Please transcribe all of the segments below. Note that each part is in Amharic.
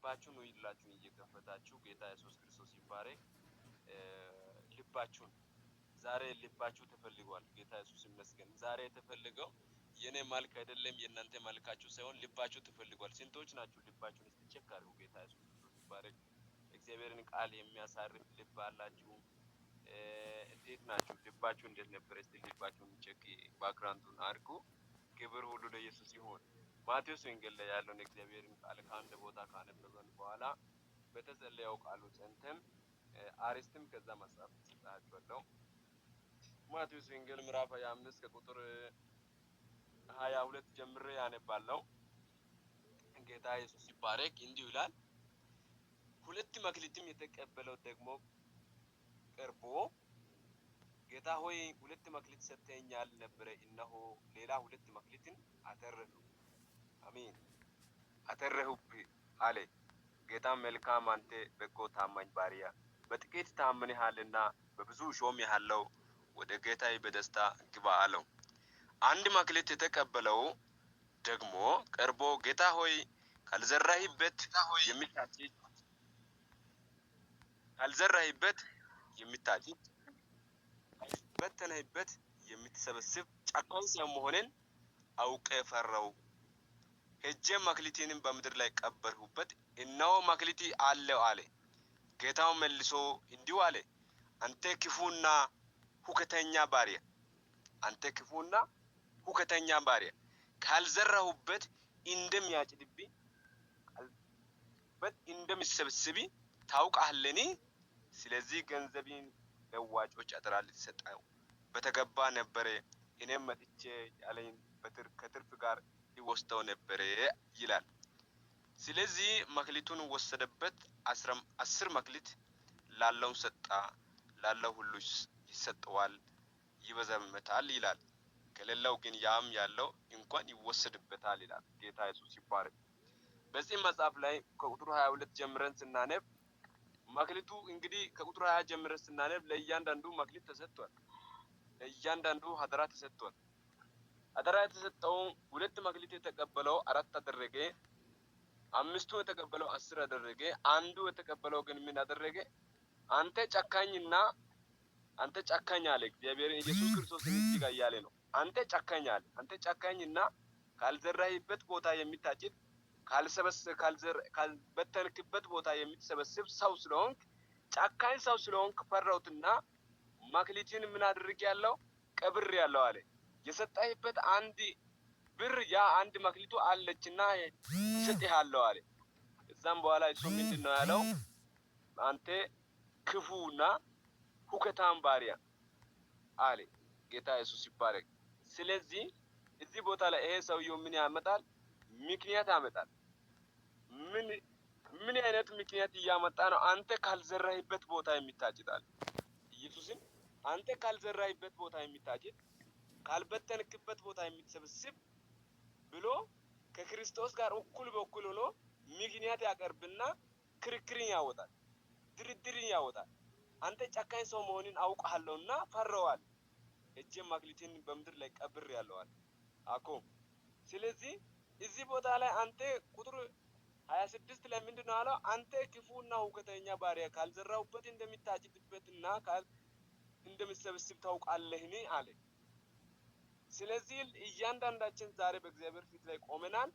ልባችሁን ሁላችሁን እየከፈታችሁ ጌታ ኢየሱስ ክርስቶስ ይባረክ። ልባችሁን ዛሬ ልባችሁ ተፈልጓል። ጌታ ኢየሱስ ይመስገን። ዛሬ የተፈልገው የኔ መልክ አይደለም የእናንተ መልካችሁ ሳይሆን ልባችሁ ተፈልጓል። ስንቶች ናችሁ ልባችሁን እስቲ ቼክ አድርጉ። ጌታ ኢየሱስ ክርስቶስ ይባረክ። እግዚአብሔርን ቃል የሚያሳርፍ ልብ አላችሁ? እንዴት ናችሁ? ልባችሁ እንዴት ነበር? እስቲ ልባችሁን ቼክ ባክግራውንዱን አድርጉ። ክብር ሁሉ ለኢየሱስ ይሁን። ማቴዎስ ወንጌል ላይ ያለውን እግዚአብሔርን ቃል ከአንድ ቦታ ካነበበን በኋላ በተጸለየው ቃሉ ጸንተን አሪስትም ከዛ መጽሐፍ ጽፋችኋለሁ። ማቴዎስ ወንጌል ምዕራፍ 25 ከቁጥር 22 ጀምሬ ያነባለሁ። ጌታ ኢየሱስ ይባረክ። እንዲህ ይላል፣ ሁለት መክሊትም የተቀበለው ደግሞ ቀርቦ ጌታ ሆይ ሁለት መክሊት ሰጥተኸኛል ነበረ፣ እነሆ ሌላ ሁለት መክሊትን አተረፍሁ። አሜን። አተረፍሁብህ አለ። ጌታ መልካም አንተ በጎ ታማኝ ባሪያ፣ በጥቂት ታምነሃልና በብዙ ሾሜሃለሁ፣ ወደ ጌታዬ በደስታ ግባ አለው። አንድ መክሊት የተቀበለው ደግሞ ቀርቦ ጌታ ሆይ ካልዘራህበት የሚታጭድ በተነህበት የምትሰበስብ ጨካኝ ሰው መሆንን አውቄ ፈራሁ። ሄጄ መክሊቴንም በምድር ላይ ቀበርሁበት፣ እነሆ መክሊቴ አለው አለ። ጌታው መልሶ እንዲሁ አለ፣ አንተ ክፉና ሁከተኛ ባሪያ፣ ካልዘራሁበት እንደሚያጭድብኝ እንደሚሰበስብ ታውቃለህን? ስለዚህ ገንዘቤን ለዋጮች አደራ ልትሰጠው በተገባ ነበረ፣ እኔም መጥቼ ያለኝ ከትርፍ ጋር ይወስደው ነበረ ይላል። ስለዚህ መክሊቱን ወሰደበት፣ 10 መክሊት ላለው ሰጣ፣ ላለው ሁሉ ይሰጠዋል ይበዛበታል ይላል። ከሌለው ግን ያም ያለው እንኳን ይወሰድበታል ይላል። ጌታ ኢየሱስ ይባረክ። በዚህ መጽሐፍ ላይ ከቁጥር 22 ጀምረን ስናነብ መክሊቱ እንግዲህ ከቁጥር 20 ጀምረን ስናነብ ለእያንዳንዱ መክሊት ተሰጥቷል። ለእያንዳንዱ አደራ ተሰጥቷል። አደራ የተሰጠው ሁለት መክሊት የተቀበለው 4 አደረገ፣ 5ቱ የተቀበለው 10 አደረገ። አንዱ የተቀበለው ግን ምን አደረገ? አንተ ጨካኝ አለ። እግዚአብሔር ኢየሱስ ክርስቶስ እዚህ ጋር እያለ ነው። አንተ ጨካኝ አለ። አንተ ጨካኝና ካልዘራህበት ቦታ የሚታጭድ ካልበተንክበት ቦታ የምትሰበስብ ሰው ስለሆንክ ጨካኝ ሰው ስለሆንክ ፈራሁትና መክሊትን ምን አድርጌያለሁ? ቀብሬያለሁ አለ። የሰጠህበት አንድ ብር ያ አንድ መክሊቱ አለችና እሰጥሃለሁ አለ። እዛም በኋላ እሱ ምንድነው ያለው? አንተ ክፉና ሁከታም ባሪያ አለ። ጌታ ኢየሱስ ይባረክ። ስለዚህ እዚህ ቦታ ላይ ይሄ ሰውየው ምን ያመጣል? ምክንያት ያመጣል። ምን አይነት ምክንያት እያመጣ ነው? አንተ ካልዘራህበት ቦታ የሚታጭዳል። ኢየሱስን አንተ ካልዘራህበት ቦታ የሚታጭድ ካልበተንክበት ቦታ የሚሰበስብ ብሎ ከክርስቶስ ጋር እኩል በኩል ሆኖ ምክንያት ያቀርብና ክርክርን ያወጣል፣ ድርድርን ያወጣል። አንተ ጨካኝ ሰው መሆንን አውቃለሁና ፈራዋል፣ እጄ መክሊትን በምድር ላይ ቀብሬያለሁ አለ። አቆም። ስለዚህ እዚህ ቦታ ላይ አንተ ቁጥር 26 ላይ ምንድነው አለው? አንተ ክፉና ሁከተኛ ባሪያ ካልዘራሁበት እንደሚታጭድበትና እንደምትሰበስብ ታውቃለህን አለ። ስለዚህ እያንዳንዳችን ዛሬ በእግዚአብሔር ፊት ላይ ቆመናል።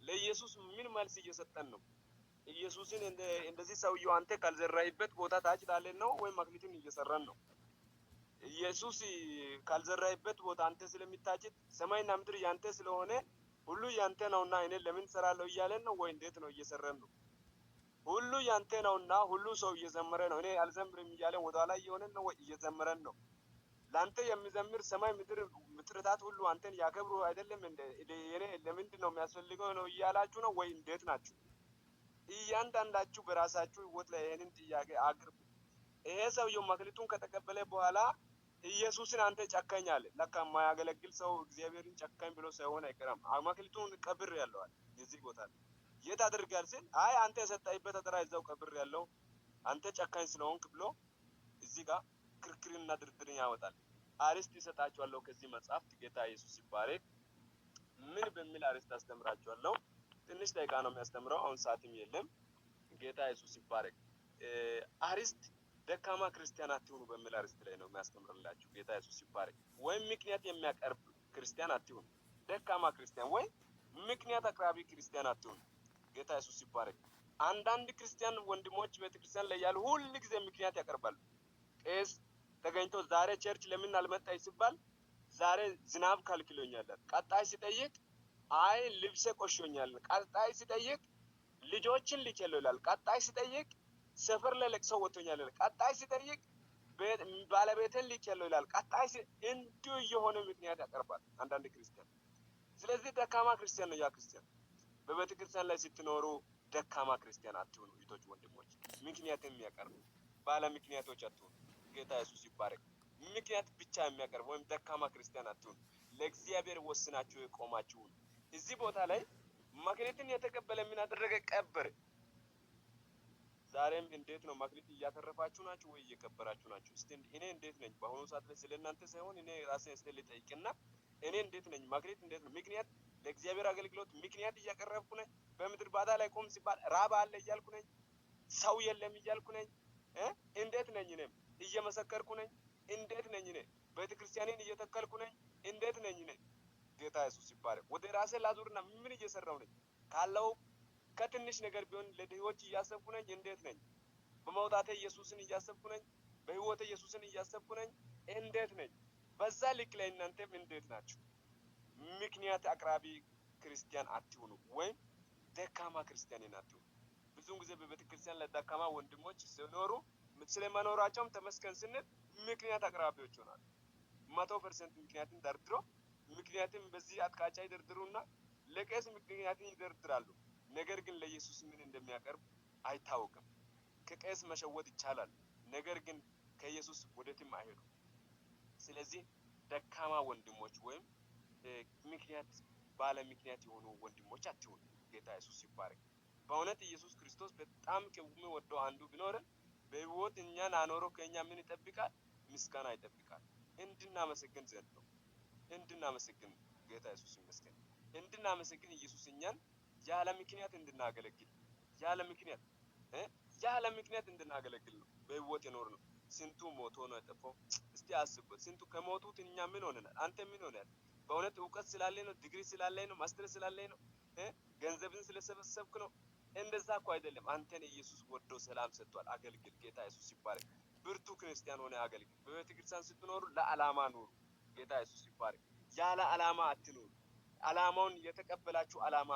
ለኢየሱስ ምን መልስ እየሰጠን ነው? ኢየሱስን እንደዚህ ሰውየው አንተ ካልዘራህበት ቦታ ታጭዳለህ ነው ወይ መክሊትን እየሰራን ነው? ኢየሱስ ካልዘራህበት ቦታ አንተ ስለሚታጭድ ሰማይና ምድር ያንተ ስለሆነ ሁሉ ያንተ ነውና እኔ ለምን ሰራለሁ እያለን ነው ወይ እንዴት ነው እየሰራን ነው? ሁሉ ያንተ ነውና ሁሉ ሰው እየዘመረ ነው፣ እኔ አልዘምርም እያለን ወደኋላ እየሆነን ነው ወይ እየዘመረን ነው? ላንተ የሚዘምር ሰማይ ምድር ፍጥረታት ሁሉ አንተን ያከብሩ አይደለም እንዴ? እኔ ለምንድን ነው የሚያስፈልገው ነው እያላችሁ ነው ወይ እንዴት ናችሁ? እያንዳንዳችሁ በራሳችሁ ህይወት ላይ ይሄንን ጥያቄ አቅርቡ። ይሄ ሰውየው መክሊቱን ከተቀበለ በኋላ ኢየሱስን አንተ ጨካኝ አለ። ለካ የማያገለግል ሰው እግዚአብሔርን ጨካኝ ብሎ ሳይሆን አይቀርም። መክሊቱን ቀብሬያለሁ አለ። እዚህ ቦታ የት አድርጋል ሲል አይ አንተ የሰጠህበት አደራ እዛው ቀብሬያለሁ አንተ ጨካኝ ስለሆንክ ብሎ እዚህ ጋር ክርክርና ድርድርን ያወጣል። አርስት ይሰጣችኋለሁ ከዚህ መጽሐፍ። ጌታ ኢየሱስ ይባረክ። ምን በሚል አርስት አስተምራችኋለሁ። ትንሽ ደቂቃ ነው የሚያስተምረው፣ አሁን ሰዓትም የለም። ጌታ ኢየሱስ ይባረክ። አርስት ደካማ ክርስቲያን አትሁኑ በሚል አርስት ላይ ነው የሚያስተምርላችሁ። ጌታ ኢየሱስ ይባረክ። ወይም ምክንያት የሚያቀርብ ክርስቲያን አትሁኑ። ደካማ ክርስቲያን ወይም ምክንያት አቅራቢ ክርስቲያን አትሁኑ። ጌታ ኢየሱስ ይባረክ። አንዳንድ ክርስቲያን ወንድሞች ቤተክርስቲያን ላይ ያሉ ሁል ጊዜ ምክንያት ያቀርባሉ። ቄስ ተገኝቶ ዛሬ ቸርች ለምን አልመጣይ ሲባል ዛሬ ዝናብ ከልክሎኛል። ቀጣይ ሲጠይቅ አይ ልብሴ ቆሾኛል። ቀጣይ ሲጠይቅ ልጆችን ልኬለው ይላል። ቀጣይ ሲጠይቅ ሰፈር ላይ ለቅሶ ወጥቶኛል ይላል። ቀጣይ ሲጠይቅ ባለቤትን ልኬለው ይላል። ቀጣይ እንዲሁ የሆነ ምክንያት ያቀርባል አንዳንድ ክርስቲያን። ስለዚህ ደካማ ክርስቲያን ነው ያ ክርስቲያን። በቤተ ክርስቲያን ላይ ስትኖሩ ደካማ ክርስቲያን አትሁኑ እህቶች ወንድሞች። ምክንያት የሚያቀርቡ ባለ ምክንያቶች አትሁኑ። ጌታ ኢየሱስ ይባረክ። ምክንያት ብቻ የሚያቀርብ ወይም ደካማ ክርስቲያን አትሁኑ። ለእግዚአብሔር ወስናችሁ የቆማችሁ እዚህ ቦታ ላይ መክሊትን የተቀበለ ምን አደረገ? ቀበረ። ዛሬም እንዴት ነው? መክሊት እያተረፋችሁ ናችሁ ወይ እየቀበራችሁ ናችሁ? እስቲ እኔ እንዴት ነኝ? በአሁኑ ሰዓት ላይ ስለእናንተ ሳይሆን እኔ ራሴን እስቲ ልጠይቅና እኔ እንዴት ነኝ? መክሊት እንዴት ነው? ምክንያት ለእግዚአብሔር አገልግሎት ምክንያት እያቀረብኩ ነኝ? በምድር ባዳ ላይ ቆም ሲባል ራብ አለ እያልኩ ነኝ? ሰው የለም እያልኩ ነኝ? እንዴት ነኝ? እኔም እየመሰከርኩ ነኝ? እንዴት ነኝ? እኔ ቤተክርስቲያንን እየተከልኩ ነኝ? እንዴት ነኝ? እኔ ጌታ ኢየሱስ ይባረክ። ወደ ራሴ ላዙርና ምን እየሰራው ነኝ? ካለው ከትንሽ ነገር ቢሆን ለድሆች እያሰብኩ ነኝ? እንዴት ነኝ? በመውጣቴ ኢየሱስን እያሰብኩ ነኝ? በህይወቴ ኢየሱስን እያሰብኩ ነኝ? እንዴት ነኝ? በዛ ልክ ላይ እናንተም እንዴት ናችሁ? ምክንያት አቅራቢ ክርስቲያን አትሁኑ፣ ወይም ደካማ ክርስቲያን አትሁኑ። ብዙውን ጊዜ በቤተክርስቲያን ለደካማ ወንድሞች ሲኖሩ ስለመኖራቸውም ተመስገን ስንል ምክንያት አቅራቢዎች ይሆናሉ። 100% ምክንያትን ደርድሮ ምክንያትን በዚህ አጥቃጫ ይደርድሩና ለቄስ ምክንያትን ይደርድራሉ። ነገር ግን ለኢየሱስ ምን እንደሚያቀርብ አይታወቅም። ከቄስ መሸወድ ይቻላል፣ ነገር ግን ከኢየሱስ ወደትም አይሄዱም። ስለዚህ ደካማ ወንድሞች ወይም ምክንያት ባለ ምክንያት የሆኑ ወንድሞች አትሁኑ። ጌታ ኢየሱስ ይባረክ። በእውነት ኢየሱስ ክርስቶስ በጣም ከሚወደው አንዱ ቢኖርን በህይወት እኛን አኖሮ ከኛ ምን ይጠብቃል? ምስጋና ይጠብቃል። እንድናመሰግን ዘንድ ነው። እንድናመሰግን ጌታ ኢየሱስ ይመስገን። እንድናመሰግን ኢየሱስ እኛን ያለ ምክንያት እንድናገለግል ያለ ምክንያት እንድናገለግል ነው በህይወት የኖር ነው። ስንቱ ሞቶ ነው የጠፋው? እስቲ አስቡት። ስንቱ ከሞቱት እኛ ምን ሆነናል? አንተ ምን ሆነሃል? በእውነት እውቀት ስላለኝ ነው? ዲግሪ ስላለኝ ነው? ማስተር ስላለኝ ነው? ገንዘብን ስለሰበሰብክ ነው? እንደዛ እኮ አይደለም። አንተን ኢየሱስ ወዶ ሰላም ሰጥቷል። አገልግል። ጌታ ኢየሱስ ይባረክ። ብርቱ ክርስቲያን ሆነ አገልግል። በቤተክርስቲያን ስትኖሩ ለዓላማ ኑሩ። ጌታ ኢየሱስ ይባረክ። ያለ ዓላማ አትኑሩ። ዓላማውን የተቀበላችሁ ዓላማ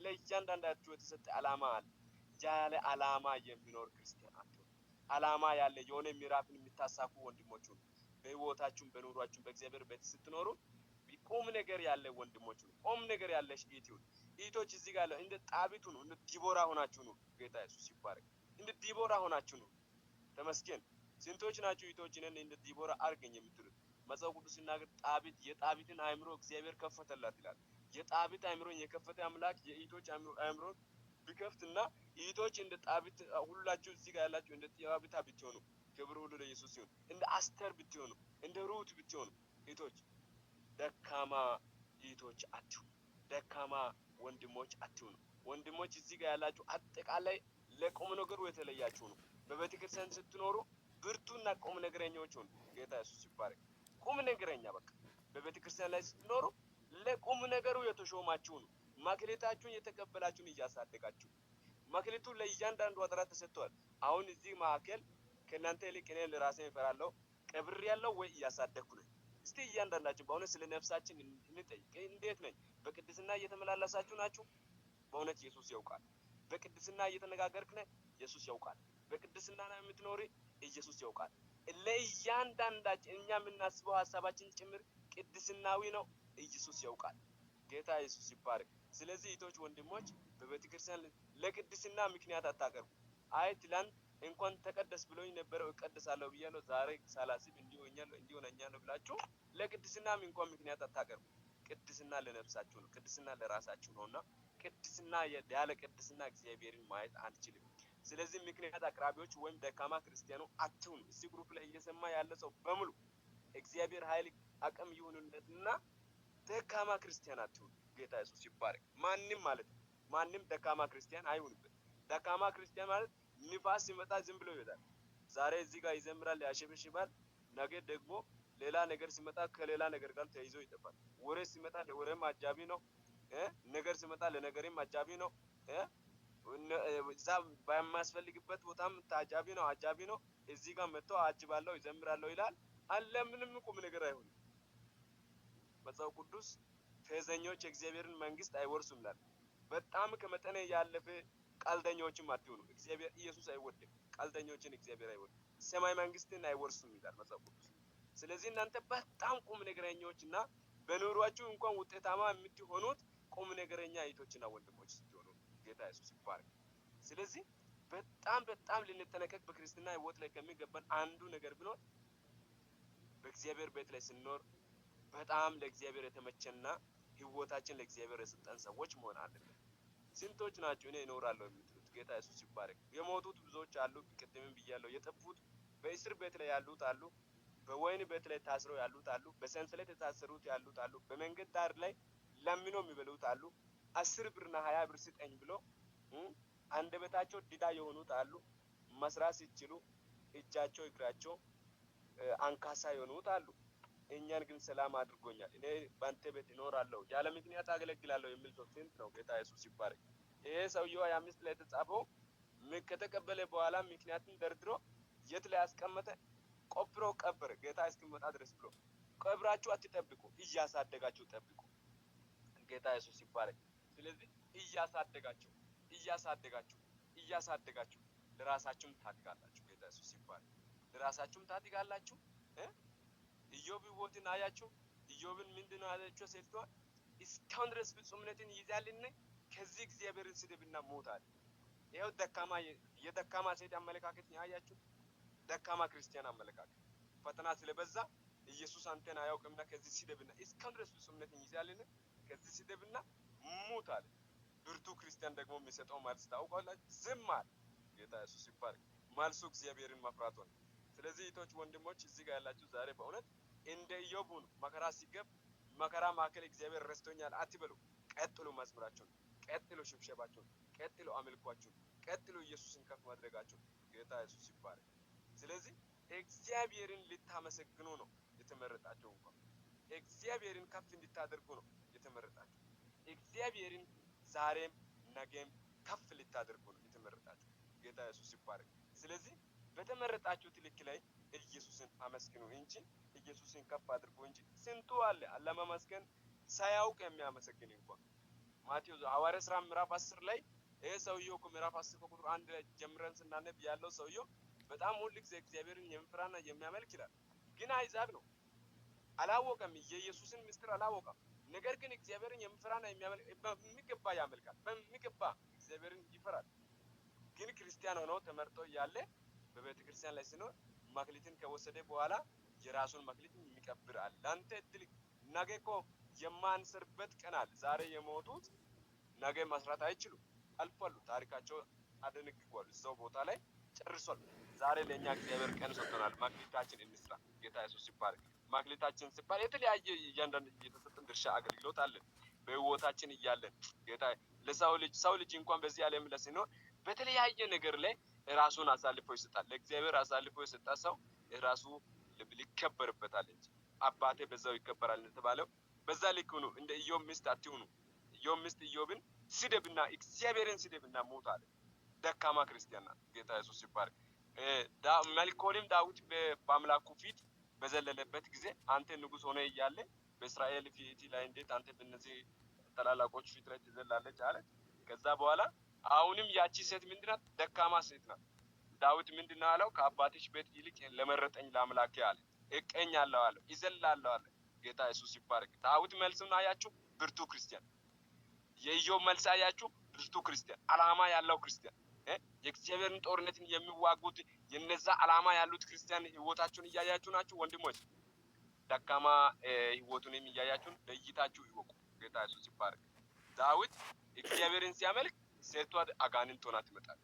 ለእያንዳንዳችሁ የተሰጠ ዓላማ አለ። ያለ ዓላማ የሚኖር ክርስቲያን አትሁኑ። ዓላማ ያለ የሆነ ምዕራፍን የምታሳኩ ወንድሞች ሁኑ። በህይወታችሁም በኑሯችሁም በእግዚአብሔር ቤት ስትኖሩ ቁም ነገር ያለ ወንድሞች ሁኑ። ቁም ነገር ያለሽ እህት ሁኑ። እህቶች እዚህ ጋር እንደ ጣቢት ሁኑ። እንደ ዲቦራ ሆናችሁ ነው። ጌታ ኢየሱስ ይባረክ። እንደ ዲቦራ ሆናችሁ ነው። ተመስገን። ስንቶች ናችሁ እህቶች ነን እንደ ዲቦራ አርገኝ የምትሉት? መጽሐፍ ቅዱስ ሲናገር ጣቢት የጣቢትን አእምሮ እግዚአብሔር ከፈተላት ይላል። የጣቢት አእምሮን የከፈተ አምላክ የእህቶች አእምሮን ቢከፍትና እህቶች እንደ ጣቢት ሁላችሁ እዚህ ጋር ያላችሁ እንደ ጣቢት ብትሆኑ ክብር ሁሉ ለኢየሱስ ይሁን። እንደ አስተር ብትሆኑ፣ እንደ ሩት ብትሆኑ እህቶች ደካማ እህቶች አትሁኑ። ደካማ ወንድሞች አትሁኑ። ወንድሞች እዚህ ጋር ያላችሁ አጠቃላይ ለቁም ነገሩ የተለያችሁ ነው። በቤተክርስቲያን ስትኖሩ ብርቱና ቁም ነገረኞች ሁኑ። ጌታ ኢየሱስ ይባረክ። ቁም ነገረኛ በቃ በቤተክርስቲያን ላይ ስትኖሩ ለቁም ነገሩ የተሾማችሁ ነው። መክሊታችሁን የተቀበላችሁን እያሳደጋችሁ። መክሊቱ ለእያንዳንዱ አጥራ ተሰጥቷል። አሁን እዚህ ማዕከል ከእናንተ ይልቅ እኔ ለራሴ እፈራለሁ። ቀብር ያለው ወይ እያሳደግኩ ነኝ። እስቲ እያንዳንዳችን በእውነት ስለ ነፍሳችን እንጠይቅ። እንዴት ነኝ? በቅድስና እየተመላለሳችሁ ናችሁ? በእውነት ኢየሱስ ያውቃል። በቅድስና እየተነጋገርክ ነህ? ኢየሱስ ያውቃል። በቅድስና ነው የምትኖሪ? ኢየሱስ ያውቃል። ለእያንዳንዳችን እኛ የምናስበው ሀሳባችን ጭምር ቅድስናዊ ነው። ኢየሱስ ያውቃል። ጌታ ኢየሱስ ይባረክ። ስለዚህ እህቶች ወንድሞች በቤተክርስቲያን ለቅድስና ምክንያት አታቀርቡ። አይ ትላንት እንኳን ተቀደስ ብሎኝ ነበረው እቀደሳለሁ ብያለሁ ዛሬ ሳላስብ እንዲሆነኛለሁ ብላችሁ ለቅድስናም እንኳን ምክንያት አታቀርቡ። ቅድስና ለነፍሳችሁ ነው። ቅድስና ለራሳችሁ ነውና ቅድስና ያለ ቅድስና እግዚአብሔርን ማየት አንችልም። ስለዚህ ምክንያት አቅራቢዎች ወይም ደካማ ክርስቲያኑ አትሁኑ። እዚህ ግሩፕ ላይ እየሰማ ያለ ሰው በሙሉ እግዚአብሔር ኃይል አቅም ይሁንለትና ደካማ ክርስቲያን አትሁኑ። ጌታ ኢየሱስ ይባረክ። ማንም ማለት ነው ማንም ደካማ ክርስቲያን አይሁንበት። ደካማ ክርስቲያን ማለት ንፋስ ሲመጣ ዝም ብሎ ይሄዳል። ዛሬ እዚህ ጋር ይዘምራል፣ ያሸበሽባል፣ ነገ ደግሞ ሌላ ነገር ሲመጣ ከሌላ ነገር ጋር ተይዞ ይጠፋል። ወሬ ሲመጣ ለወሬም አጃቢ ነው፣ ነገር ሲመጣ ለነገርም አጃቢ ነው። እዛ በማያስፈልግበት ቦታም ታጃቢ ነው፣ አጃቢ ነው። እዚህ ጋር መጥቶ አጅባለሁ፣ ይዘምራለሁ ይላል አለ። ምንም ቁም ነገር አይሆንም። መጽሐፍ ቅዱስ ፌዘኞች የእግዚአብሔርን መንግስት አይወርሱም ይላል። በጣም ከመጠን ያለፈ ቀልደኞችም አትሁኑ። እግዚአብሔር ኢየሱስ አይወድም ቀልደኞችን፣ እግዚአብሔር አይወድም። ሰማይ መንግስትን አይወርሱም ይላል መጽሐፍ ቅዱስ። ስለዚህ እናንተ በጣም ቁም ነገረኞች እና በኑሯችሁ እንኳን ውጤታማ የምትሆኑት ቁም ነገረኛ እህቶችና ወንድሞች ስትሆኑ ጌታ ኢየሱስ ይባረክ። ስለዚህ በጣም ልንጠነቀቅ በክርስትና ህይወት ላይ ከሚገባን አንዱ ነገር ቢኖር በእግዚአብሔር ቤት ላይ ስንኖር በጣም ለእግዚአብሔር የተመቸና ህይወታችን ለእግዚአብሔር የሰጠን ሰዎች መሆን አለብን። ስንቶች ናቸው እኔ እኖራለሁ የምትሉት? ጌታ ኢየሱስ ይባረክ። የሞቱት ብዙዎች አሉ፣ ቅድምም ብያለሁ። የጠፉት በእስር ቤት ላይ ያሉት አሉ፣ በወይን ቤት ላይ ታስረው ያሉት አሉ፣ በሰንሰለት የታሰሩት ያሉት አሉ፣ በመንገድ ዳር ላይ ለምኖ የሚበሉት አሉ፣ 10 ብርና 20 ብር ስጠኝ ብሎ አንደበታቸው ዲዳ የሆኑት አሉ፣ መስራት ሲችሉ እጃቸው እግራቸው አንካሳ የሆኑት አሉ። እኛን ግን ሰላም አድርጎኛል፣ እኔ ባንተ ቤት እኖራለሁ፣ ያለ ምክንያት አገለግላለሁ የሚል ሰው ስንት ነው? ጌታ ኢየሱስ ይባረክ። ይሄ ሰውየው 25 ላይ የተጻፈው ከተቀበለ በኋላ ምክንያቱም ደርድሮ የት ላይ አስቀመጠ? ቆፍሮ ቀበረ፣ ጌታ እስኪመጣ ድረስ ብሎ። ቀብራችሁ አትጠብቁ፣ እያሳደጋችሁ ጠብቁ። ጌታ ኢየሱስ ይባረክ። ስለዚህ እያሳደጋችሁ ለራሳችሁም ታድጋላችሁ። ጌታ ኢየሱስ ይባረክ። ለራሳችሁም ታድጋላችሁ። ኢዮብ ሕይወትን አያችሁ? ኢዮብን ምንድነው ያለችው ሴቷ? እስካሁን ድረስ ፍጹምነትን ይዛልን ከዚህ እግዚአብሔርን ስድብና ሞት አለ። ይኸው የደካማ ሴት አመለካከት ያያችሁ፣ ደካማ ክርስቲያን አመለካከት። ፈተና ስለበዛ ኢየሱስ አንተን አያውቅምና ከዚህ ስድብና እስካሁን ድረስ ፍጹምነትን ይዛልን ከዚህ ስድብና ሞት አለ። ብርቱ ክርስቲያን ደግሞ የሚሰጠው መልስ ታውቃላችሁ? ዝም አለ። ጌታ ኢየሱስ ይባረክ። መልሱ እግዚአብሔርን መፍራት ሆነ። ስለዚህ እህቶች ወንድሞች፣ እዚህ ጋር ያላችሁ ዛሬ በእውነት እንደ ኢዮብ ሁኑ። መከራ ሲገብ መከራ ማዕከል እግዚአብሔር ረስቶኛል አትበሉ። ቀጥሉ መዝሙራችሁን፣ ቀጥሉ ሽብሸባችሁን፣ ቀጥሉ አምልኳችሁን፣ ቀጥሉ ኢየሱስን ከፍ ማድረጋችሁን። ጌታ ኢየሱስ ይባረክ። ስለዚህ እግዚአብሔርን ልታመሰግኑ ነው የተመረጣችሁ። እንኳን እግዚአብሔርን ከፍ እንድታደርጉ ነው የተመረጣችሁ። እግዚአብሔርን ዛሬም ነገም ከፍ ልታደርጉ ነው የተመረጣችሁ። ጌታ ኢየሱስ ይባረክ። ስለዚህ በተመረጣችሁት ልክ ላይ ኢየሱስን አመስግኑ እንጂ ኢየሱስን ከፍ አድርጉ እንጂ። ስንቱ አለ አለማመስገን ሳያውቅ የሚያመሰግን እንኳን። ማቴዎስ ሐዋርያ ሥራ ምዕራፍ 10 ላይ ይሄ ሰውየው እኮ ምዕራፍ 10 ከቁጥር 1 ላይ ጀምረን ስናነብ ያለው ሰውየው በጣም ሁሉ ጊዜ እግዚአብሔርን የሚፈራና የሚያመልክ ይላል። ግን አይዛብ ነው፣ አላወቀም፣ የኢየሱስን ምስጢር አላወቀም። ነገር ግን እግዚአብሔርን የሚፈራና የሚያመልክ በሚገባ ያመልካል፣ በሚገባ እግዚአብሔርን ይፈራል። ግን ክርስቲያን ሆኖ ተመርጦ እያለ በቤተ ክርስቲያን ላይ ሲኖር መክሊትን ከወሰደ በኋላ የራሱን መክሊት የሚቀብር አለ። ለአንተ እድል ነገ እኮ የማንሰርበት ቀን አለ። ዛሬ የሞቱት ነገ መስራት አይችሉም፣ አልፏሉ። ታሪካቸው አደነግጓሉ፣ እዛው ቦታ ላይ ጨርሷል። ዛሬ ለእኛ እግዚአብሔር ቀን ሰጥቶናል። መክሊታችን እንስራ። ጌታ ኢየሱስ ይባረክ። መክሊታችን ሲባል የተለያየ እያንዳንዱ የተሰጠን ድርሻ አገልግሎት አለን በህይወታችን እያለን። ጌታ ሰው ልጅ እንኳን በዚህ ዓለም ላይ ሲኖር በተለያየ ነገር ላይ ራሱን አሳልፎ ይሰጣል። ለእግዚአብሔር አሳልፎ የሰጣ ሰው ራሱ ሊከበርበታል እንጂ አባቴ በዛው ይከበራል እንደተባለው በዛ ልክ ሁኑ። እንደ ኢዮብ ሚስት አትሁኑ። ኢዮብ ሚስት ኢዮብን ስደብና እግዚአብሔርን ስደብና ሞት አለ። ደካማ ክርስቲያን ናት። ጌታ ኢየሱስ ይባረክ። መልኮልም ዳዊት በአምላኩ ፊት በዘለለበት ጊዜ አንተ ንጉሥ ሆነ እያለ በእስራኤል ፊት ላይ እንዴት አንተ በእነዚህ ታላላቆች ፊት ላይ ትዘላለች አለ። ከዛ በኋላ አሁንም ያቺ ሴት ምንድናት? ደካማ ሴት ናት። ዳዊት ምንድነው አለው? ከአባትሽ ቤት ይልቅ ለመረጠኝ ለአምላኬ አለ እቀኛለሁ አለ፣ ይዘላለሁ አለ። ጌታ ኢየሱስ ይባረክ። ዳዊት መልሱን አያችሁ? ብርቱ ክርስቲያን። የኢዮብ መልስ አያችሁ? ብርቱ ክርስቲያን፣ አላማ ያለው ክርስቲያን። የእግዚአብሔርን ጦርነትን የሚዋጉት የነዛ አላማ ያሉት ክርስቲያን ህይወታቸውን እያያችሁ ናችሁ ወንድሞች። ደካማ ህይወቱንም እያያችሁ ለይታችሁ ይወቁ። ጌታ ኢየሱስ ይባረክ። ዳዊት እግዚአብሔርን ሲያመልክ ሴቷ አጋንንት ሆና ትመጣለች።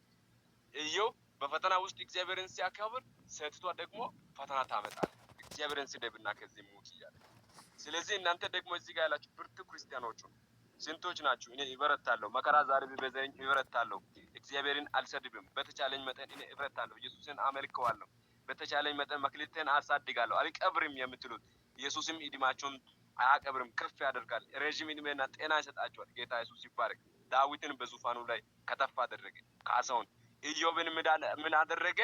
ኢዮብ በፈተና ውስጥ እግዚአብሔርን ሲያከብር ሴቷ ደግሞ ፈተና ታመጣለች። እግዚአብሔርን ስደብና ከዚህ ሞት እያለ። ስለዚህ እናንተ ደግሞ እዚህ ጋር ያላችሁ ብርቱ ክርስቲያኖች ስንቶች ናችሁ? እኔ ይበረታለሁ፣ መከራ ዛሬ ቢበዛኝ ይበረታለሁ፣ እግዚአብሔርን አልሰድብም። በተቻለኝ መጠን እኔ እፈታለሁ፣ ኢየሱስን አመልከዋለሁ፣ በተቻለኝ መጠን መክሊቴን አሳድጋለሁ፣ አልቀብርም የምትሉት ኢየሱስም እድሜያችሁን አያቀብርም፣ ከፍ ያደርጋል፣ ረዥም እድሜና ጤና ይሰጣችኋል። ጌታ ኢየሱስ ይባረክ። ዳዊትን በዙፋኑ ላይ ከተፍ አደረገ፣ ካሳውን። ኢዮብን ምን አደረገ?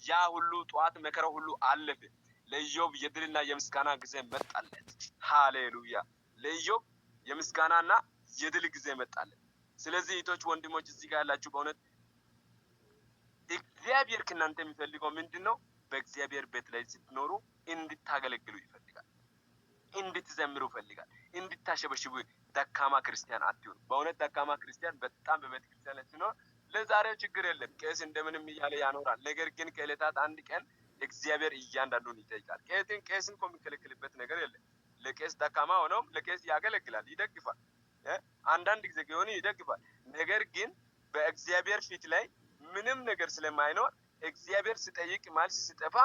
ያ ሁሉ ጠዋት መከራው ሁሉ አለፈ። ለኢዮብ የድልና የምስጋና ጊዜ መጣለት። ሃሌሉያ! ለኢዮብ የምስጋናና የድል ጊዜ መጣለት። ስለዚህ እህቶች፣ ወንድሞች እዚህ ጋር ያላችሁ በእውነት እግዚአብሔር ከእናንተ የሚፈልገው ምንድነው? በእግዚአብሔር ቤት ላይ ስትኖሩ እንድታገለግሉ ይፈልጋል፣ እንድትዘምሩ ይፈልጋል፣ እንድታሸበሽቡ። ደካማ ክርስቲያን አትሁኑ። በእውነት ደካማ ክርስቲያን በጣም በቤተ ክርስቲያን ላይ ሲኖር ለዛሬው ችግር የለም፣ ቄስ እንደምንም እያለ ያኖራል። ነገር ግን ከዕለታት አንድ ቀን እግዚአብሔር እያንዳንዱን ይጠይቃል። ቄስን እኮ የሚከለክልበት ነገር የለም። ለቄስ ደካማ ሆነውም ለቄስ ያገለግላል፣ ይደግፋል። አንዳንድ ጊዜ ቢሆን ይደግፋል። ነገር ግን በእግዚአብሔር ፊት ላይ ምንም ነገር ስለማይኖር እግዚአብሔር ሲጠይቅ መልስ ሲጠፋ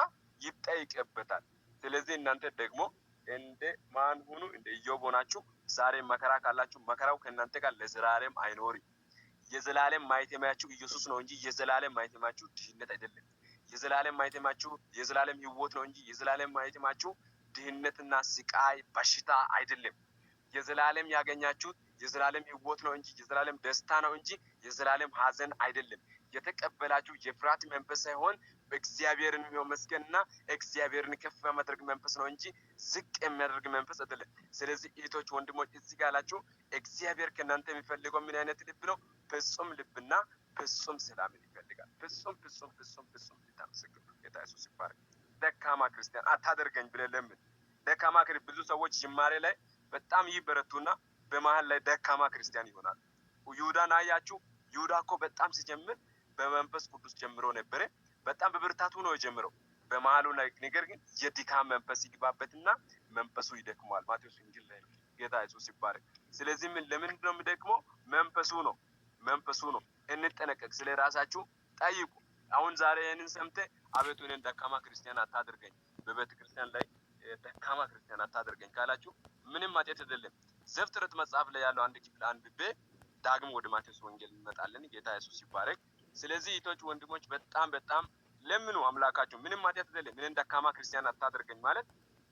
ይጠይቅበታል። ስለዚህ እናንተ ደግሞ እንደ ማን ሁኑ? እንደ ኢዮብ ሆናችሁ ዛሬ መከራ ካላችሁ መከራው ከእናንተ ጋር ለዘላለም አይኖርም። የዘላለም ማይተማችሁ ኢየሱስ ነው እንጂ የዘላለም ማይተማችሁ ድህነት አይደለም። የዘላለም ማይተማችሁ የዘላለም ሕይወት ነው እንጂ የዘላለም ማይተማችሁ ድህነትና ስቃይ በሽታ አይደለም። የዘላለም ያገኛችሁት የዘላለም ሕይወት ነው እንጂ የዘላለም ደስታ ነው እንጂ የዘላለም ሐዘን አይደለም። የተቀበላችሁ የፍርሃት መንፈስ ሳይሆን እግዚአብሔርን የሚመስገንና እግዚአብሔርን ከፍ የሚያደርግ መንፈስ ነው እንጂ ዝቅ የሚያደርግ መንፈስ አይደለም። ስለዚህ እህቶች፣ ወንድሞች እዚህ ጋር ያላችሁ እግዚአብሔር ከእናንተ የሚፈልገው ምን አይነት ልብ ነው? ፍጹም ልብና ፍጹም ሰላምን ይፈልጋል። ፍጹም ልታመሰግኑ። ጌታ ኢየሱስ ይባረክ። ደካማ ክርስቲያን አታደርገኝ ብለህ ለምን? ደካማ ብዙ ሰዎች ጅማሬ ላይ በጣም ይበረቱና በመሀል ላይ ደካማ ክርስቲያን ይሆናል። ይሁዳን አያችሁ? ይሁዳ እኮ በጣም ሲጀምር በመንፈስ ቅዱስ ጀምሮ ነበረ። በጣም በብርታቱ ነው የጀምረው። በመሀሉ ላይ ነገር ግን የድካም መንፈስ ይግባበትና መንፈሱ ይደክመዋል። ማቴዎስ ወንጌል ላይ ጌታ ኢየሱስ ይባረክ። ስለዚህ ለምንድን ነው የሚደክመው? መንፈሱ ነው። እንጠነቀቅ። ስለ ራሳችሁ ጠይቁ። አሁን ዛሬ ይህንን ሰምተህ አቤቱ እኔን ደካማ ክርስቲያን አታድርገኝ፣ በቤተ ክርስቲያን ላይ ደካማ ክርስቲያን አታድርገኝ ካላችሁ ምንም ኃጢአት አይደለም። ዘፍጥረት መጽሐፍ ላይ ያለው አንድ ክፍል አንብቤ ዳግም ወደ ማቴዎስ ወንጌል እንመጣለን። ጌታ ኢየሱስ ይባረክ። ስለዚህ እህቶች፣ ወንድሞች በጣም ለምኑ አምላካችሁ። ምንም ኃጢአት አይደለም። እኔን ደካማ ክርስቲያን አታድርገኝ ማለት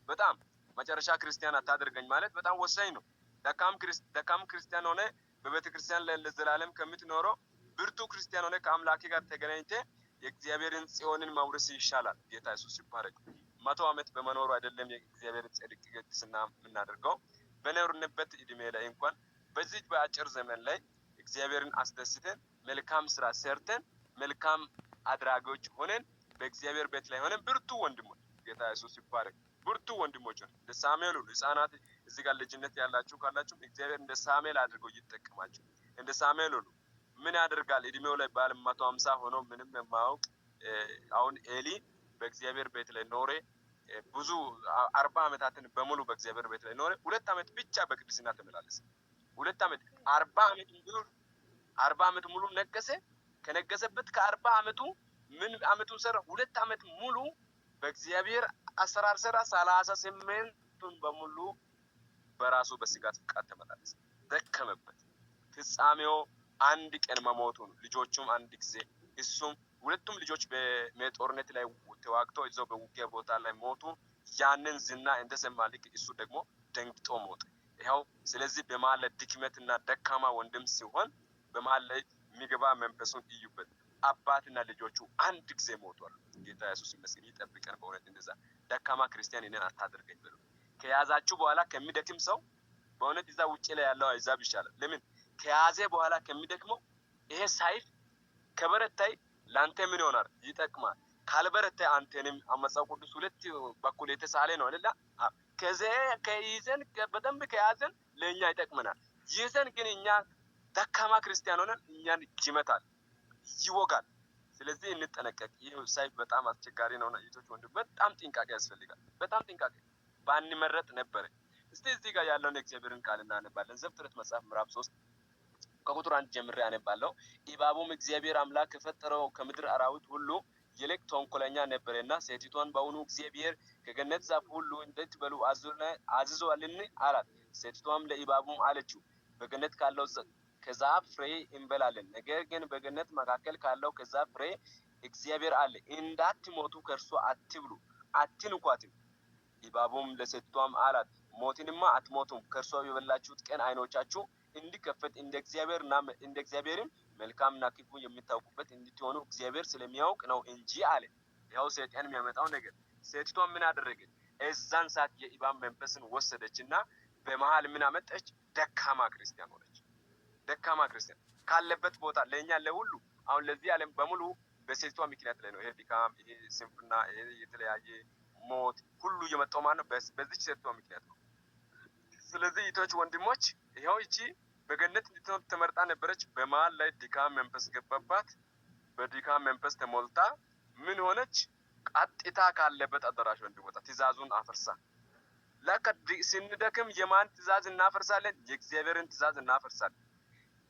በጣም መጨረሻ ክርስቲያን አታድርገኝ ማለት በጣም ወሳኝ ነው። ደካም ክርስቲያን ሆነ በቤተ ክርስቲያን ላይ ለዘላለም ከምትኖረው ብርቱ ክርስቲያን ሆነ ከአምላኬ ጋር ተገናኝተ የእግዚአብሔርን ጽዮንን መውረስ ይሻላል። ጌታ ኢየሱስ ይባረክ። 100 ዓመት በመኖሩ አይደለም የእግዚአብሔርን ጽድቅ ቅድስና የምናደርገው፣ በኖርንበት እድሜ ላይ እንኳን በዚህ በአጭር ዘመን ላይ እግዚአብሔርን አስደስተን መልካም ስራ ሰርተን መልካም አድራጊዎች ሆነን በእግዚአብሔር ቤት ላይ ሆነን ብርቱ ወንድሞች፣ ጌታ ኢየሱስ ይባረክ፣ ብርቱ ወንድሞች እንደ ሳሙኤል ሁሉ ህፃናት እዚህ ጋር ልጅነት ያላችሁ ካላችሁ እግዚአብሔር እንደ ሳሙኤል አድርገው ይጠቀማችሁ። እንደ ሳሙኤል ሁሉ ምን ያደርጋል? እድሜው ላይ ባለ 150 ሆኖ ምንም የማያውቅ አሁን ኤሊ በእግዚአብሔር ቤት ላይ ኖረ። ብዙ 40 ዓመታትን በሙሉ በእግዚአብሔር ቤት ላይ ኖረ። 2 ዓመት ብቻ በቅድስና ተመላለሰ። 2 ዓመት 40 ዓመት ሙሉ ነገሰ። ከነገሰበት ከ40 ዓመቱ ምን ዓመቱን ሰራ? 2 ዓመት ሙሉ በእግዚአብሔር አሰራር ሰራ። 38ቱን በሙሉ በራሱ በስጋ ፍቃድ ተመላለሰ። ደከመበት። ፍጻሜው አንድ ቀን መሞቱ ነው። ልጆቹም አንድ ጊዜ እሱም ሁለቱም ልጆች በጦርነት ላይ ተዋግተው እዛው በውጊያ ቦታ ላይ ሞቱ። ያንን ዝና እንደሰማ ልክ እሱ ደግሞ ደንግጦ ሞተ። ይኸው ስለዚህ በመሀል ላይ ድክመትና ደካማ ወንድም ሲሆን በመሀል ላይ የሚገባ መንፈሱን እዩበት። አባትና ልጆቹ አንድ ጊዜ ሞቷል። ጌታ ኢየሱስ ይመስገን። ይጠብቀን በእውነት። እንደዛ ደካማ ክርስቲያን እኔን አታድርገኝ ብሎ ከያዛችሁ በኋላ ከሚደክም ሰው በእውነት እዛ ውጪ ላይ ያለው አይዛብ ይሻላል። ለምን? ከያዘ በኋላ ከሚደክመው ይሄ ሳይፍ ከበረታይ ላንተ ምን ይሆናል? ይጠቅማል። ካልበረታይ አንተንም መጽሐፍ ቅዱስ 2 በኩል የተሳለ ነው አይደል? ከይዘን በደንብ ከያዘን ለኛ ይጠቅመናል። ይዘን ግን እኛ ደካማ ክርስቲያን ሆነን እኛን ይመታል፣ ይወጋል። ስለዚህ እንጠነቀቅ። ይህ ሳይፍ በጣም አስቸጋሪ ነውና እህቶች፣ ወንድሞች በጣም ጥንቃቄ ያስፈልጋል። በጣም ጥንቃቄ ባንመረጥ ነበር። እስቲ እዚህ ጋር ያለውን የእግዚአብሔርን ቃል እናነባለን። ዘፍጥረት መጽሐፍ ምዕራፍ 3 ከቁጥር 1 ጀምሬ አነባለሁ። እባቡም እግዚአብሔር አምላክ ከፈጠረው ከምድር አራዊት ሁሉ ይልቅ ተንኮለኛ ነበረና ሴቲቷን በውኑ እግዚአብሔር ከገነት ዛፍ ሁሉ እንድትበሉ አዝዞአልን አላት። ሴቲቷም ለእባቡ አለችው፣ በገነት ካለው ከዛፍ ፍሬ እንበላለን፣ ነገር ግን በገነት መካከል ካለው ከዛፍ ፍሬ እግዚአብሔር አለ፣ እንዳትሞቱ ከእርሱ አትብሉ አትንኳትም። እባቡም ለሴቲቷም አላት፣ ሞትንማ አትሞቱም፣ ከእርሷ የበላችሁት ቀን ዓይኖቻችሁ እንዲከፈት እንደ እግዚአብሔርም መልካምና ክፉ የምታውቁበት እንድትሆኑ እግዚአብሔር ስለሚያውቅ ነው እንጂ አለ። ይኸው ሰይጣን የሚያመጣው ነገር። ሴቲቷ ምን አደረገች? እዛን ሰዓት የእባብ መንፈስን ወሰደችና በመሃል ምን አመጣች? ደካማ ክርስቲያን ሆነች። ደካማ ክርስቲያን ካለበት ቦታ ለእኛ ለሁሉ አሁን ለዚህ ዓለም በሙሉ በሴቲቷ ምክንያት ላይ ነው። ይሄ ድካም፣ ይሄ ስንፍና፣ ይሄ የተለያየ ሞት ሁሉ የመጣው ማለት ነው በዚች ሴቲቷ ምክንያት ነው። ስለዚህ እህቶች ወንድሞች፣ ይኸው ይቺ በገነት እንድትኖር ተመርጣ ነበረች። በመሃል ላይ ድካም መንፈስ ገባባት። በድካም መንፈስ ተሞልታ ምን ሆነች? ቀጥታ ካለበት አዳራሽ እንድትወጣ ትእዛዙን አፈርሳ። ለካ ስንደክም የማን ትእዛዝ እናፈርሳለን? የእግዚአብሔርን ትእዛዝ እናፈርሳለን።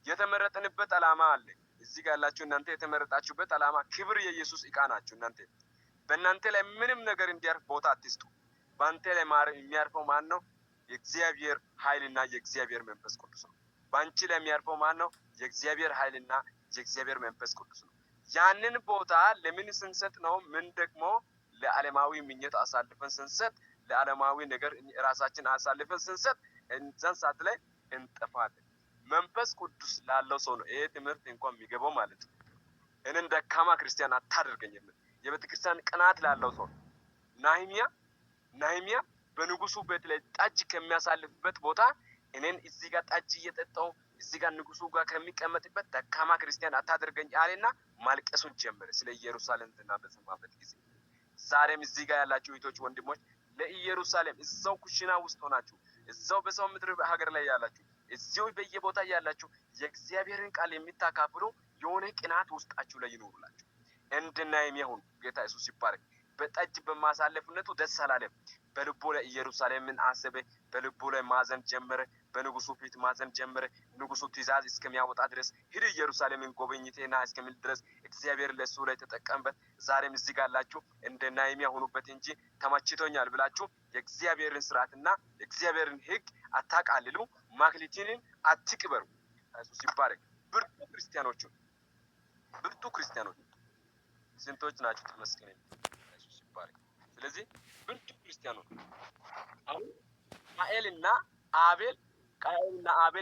የተመረጥንበት ዓላማ አለ። እዚህ ጋር ያላችሁ እናንተ የተመረጣችሁበት ዓላማ ክብር የኢየሱስ ዕቃ ናችሁ። እናንተ በእናንተ ላይ ምንም ነገር እንዲያርፍ ቦታ አትስጡ። በአንተ ላይ የሚያርፈው ማን ነው? የእግዚአብሔር ኃይልና የእግዚአብሔር መንፈስ ቅዱስ ነው። በአንቺ ላይ የሚያርፈው ማን ነው? የእግዚአብሔር ኃይልና የእግዚአብሔር መንፈስ ቅዱስ ነው። ያንን ቦታ ለምን ስንሰጥ ነው? ምን ደግሞ ለዓለማዊ ምኞት አሳልፈን ስንሰጥ፣ ለዓለማዊ ነገር ራሳችን አሳልፈን ስንሰጥ እዛን ሰዓት ላይ እንጠፋለን። መንፈስ ቅዱስ ላለው ሰው ነው ይሄ ትምህርት እንኳን የሚገባው ማለት ነው። እኔን ደካማ ክርስቲያን አታደርገኝ የሚል የቤተ ክርስቲያን ቅናት ላለው ሰው ነህምያ በንጉሱ ቤት ላይ ጠጅ ከሚያሳልፍበት ቦታ እኔን እዚህ ጋር ጠጅ እየጠጣው እዚህ ጋር ንጉሱ ጋር ከሚቀመጥበት ደካማ ክርስቲያን አታደርገኝ አለና ማልቀሱን ጀመረ ስለ ኢየሩሳሌም ዝና በሰማበት ጊዜ። ዛሬም እዚህ ጋር ያላችሁ እህቶች ወንድሞች፣ ለኢየሩሳሌም እዛው ኩሽና ውስጥ ሆናችሁ እዛው በሰው ምድር ሀገር ላይ ያላችሁ እዚሁ በየቦታ ያላችሁ የእግዚአብሔርን ቃል የሚታካፍሉ የሆነ ቅናት ውስጣችሁ ላይ ይኖሩላችሁ። እንድናይም ይሁን። ጌታ ኢየሱስ ይባረክ። በጠጅ በማሳለፍነቱ ደስ አላለም። በልቡ ላይ ኢየሩሳሌምን አሰበ። በልቡ ላይ ማዘን ጀመረ። በንጉሱ ፊት ማዘን ጀመረ። ንጉሱ ትእዛዝ እስከሚያወጣ ድረስ ሂድ ኢየሩሳሌምን ጎበኝቴና እስከሚል ድረስ እግዚአብሔር ለሱ ላይ ተጠቀምበት። ዛሬም እዚህ ጋር ያላችሁ እንደናይም ያሁኑበት እንጂ ተመችቶኛል ብላችሁ የእግዚአብሔርን ስርዓትና የእግዚአብሔርን ሕግ አታቃልሉ። ማክሊቲንን አትቅበሩ። ኢየሱስ ይባረክ። ብርቱ ክርስቲያኖች ስንቶች ናችሁ? ተመስገን። ኢየሱስ ይባረክ። ስለዚህ ብርቱ ክርስቲያኖች አሁን ቃኤልና አቤል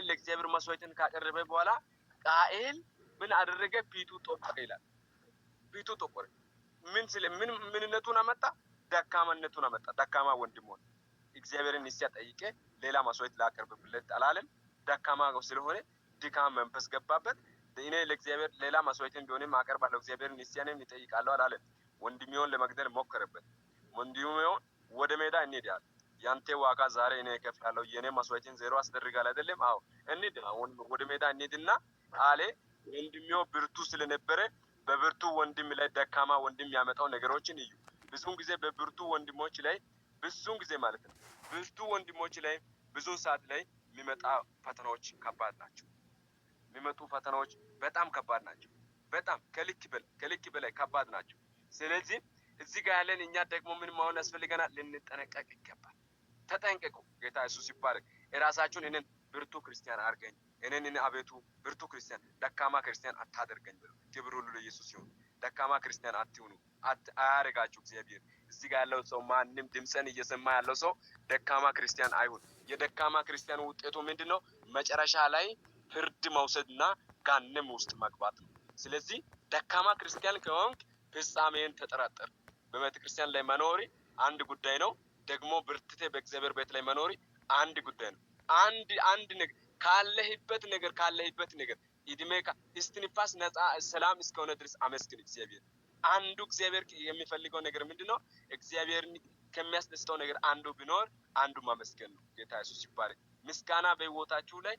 ለእግዚአብሔር መስዋዕትን ካቀረበ በኋላ ቃኤል ምን አደረገ? ፊቱ ጠቆረ ይላል። ፊቱ ጠቆረ። ምንነቱን አመጣ? ደካማነቱን አመጣ። ደካማ ወንድም ሆነ። እግዚአብሔርን ንስሐ ጠይቄ ሌላ መስዋዕት ላቀርብለት አላለም። ደካማ ስለሆነ ድካም መንፈስ ገባበት። እኔ ለእግዚአብሔር ሌላ መስዋዕትን ቢሆንም አቀርባለሁ፣ እግዚአብሔርን ንስሐንም ይጠይቃለሁ አላለም። ወንድሜውን ለመግደል ሞከረበት። ወንድሜውን ወደ ሜዳ እንሄዳለን፣ ያንተ ዋጋ ዛሬ እኔ እከፍላለሁ፣ የኔ መስዋዕትን ዜሮ አስደርጋል አይደለም? አዎ እንሂድ፣ ወደ ሜዳ እንሂድና አለ። ወንድሜው ብርቱ ስለነበረ በብርቱ ወንድም ላይ ደካማ ወንድም ያመጣው ነገሮችን እዩ። ብዙውን ጊዜ በብርቱ ወንድሞች ላይ ማለት ነው ብርቱ ወንድሞች ላይ ብዙ ሰዓት ላይ የሚመጣ ፈተናዎች ከባድ ናቸው። የሚመጡ ፈተናዎች በጣም ከባድ ናቸው። በጣም ከልክ በላይ ከባድ ናቸው። ስለዚህ እዚህ ጋር ያለን እኛ ደግሞ ምን መሆን ያስፈልገናል? ልንጠነቀቅ ይገባል። ተጠንቀቁ። ጌታ ኢየሱስ ይባረክ። የራሳችሁን እኔን ብርቱ ክርስቲያን አድርገኝ፣ እኔን አቤቱ ብርቱ ክርስቲያን፣ ደካማ ክርስቲያን አታደርገኝ ብሎ ክብር ሁሉ ለኢየሱስ ይሁን። ደካማ ክርስቲያን አትሁኑ፣ አያደርጋችሁ እግዚአብሔር። እዚህ ጋር ያለው ሰው ማንም ድምፅን እየሰማ ያለው ሰው ደካማ ክርስቲያን አይሁን። የደካማ ክርስቲያን ውጤቱ ምንድነው? መጨረሻ ላይ ፍርድ መውሰድና ጋንም ውስጥ መግባት ነው። ስለዚህ ደካማ ክርስቲያን ከሆንክ ፍጻሜን ተጠራጠር። በቤተ ክርስቲያን ላይ መኖሪ አንድ ጉዳይ ነው። ደግሞ ብርትቴ በእግዚአብሔር ቤት ላይ መኖሪ አንድ ጉዳይ ነው። አንድ ነገር ካለህበት ነገር እድሜ እስትንፋስ ነፃ ሰላም እስከሆነ ድረስ አመስግን እግዚአብሔር። አንዱ እግዚአብሔር የሚፈልገው ነገር ምንድነው? እግዚአብሔርን ከሚያስደስተው ነገር አንዱ ቢኖር አንዱ ማመስገን ነው። ጌታ ኢየሱስ ይባረክ። ምስጋና በህይወታችሁ ላይ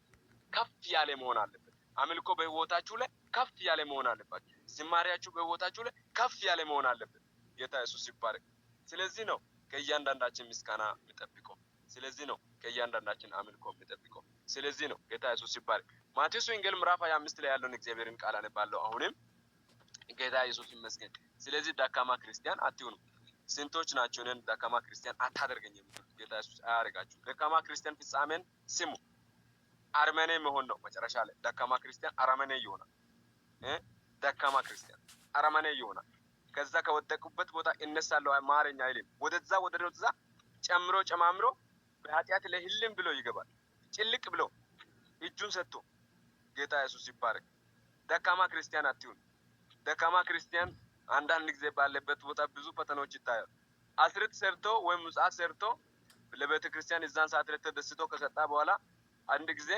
ከፍ ያለ መሆን አለበት። አምልኮ በህይወታችሁ ላይ ከፍ ያለ መሆን አለበት። ዝማሬያችሁ በህይወታችሁ ላይ ከፍ ያለ መሆን አለበት። ጌታ ኢየሱስ ይባረክ። ስለዚህ ነው ከእያንዳንዳችን ምስጋና የሚጠብቀው። ስለዚህ ነው ከእያንዳንዳችን አምልኮ የሚጠብቀው። ስለዚህ ነው ጌታ ኢየሱስ ይባረክ። ማቴዎስ ወንጌል ምዕራፍ 25 ላይ ያለውን እግዚአብሔርን ቃል አነባለሁ። አሁንም ጌታ ኢየሱስ ይመስገን። ስለዚህ ደካማ ክርስቲያን አትሁኑ። ስንቶች ናቸው እኔን ደካማ ክርስቲያን አታደርገኝ የሚሉት? ጌታ ኢየሱስ አያደርጋችሁ። ደካማ ክርስቲያን ፍጻሜን ስሙ። አረመኔ መሆን ነው መጨረሻ ላይ። ደካማ ክርስቲያን አረመኔ ይሆናል። ደካማ ክርስቲያን አረመኔ ይሆናል። ከዛ ከወደቁበት ቦታ እነሳለሁ ማረኝ አይልም። ወደዛ ጨምሮ ጨማምሮ በኃጢአት ላይ ህልም ብሎ ይገባል። ጭልቅ ብሎ እጁን ሰጥቶ ጌታ ኢየሱስ ይባረክ። ደካማ ክርስቲያን አትሁን። ደካማ ክርስቲያን አንዳንድ ጊዜ ባለበት ቦታ ብዙ ፈተናዎች ይታያል። አስርት ሰርቶ ወይም ምጽአት ሰርቶ ለቤተ ክርስቲያን እዛን ሰዓት ላይ ተደስቶ ከሰጣ በኋላ አንድ ጊዜ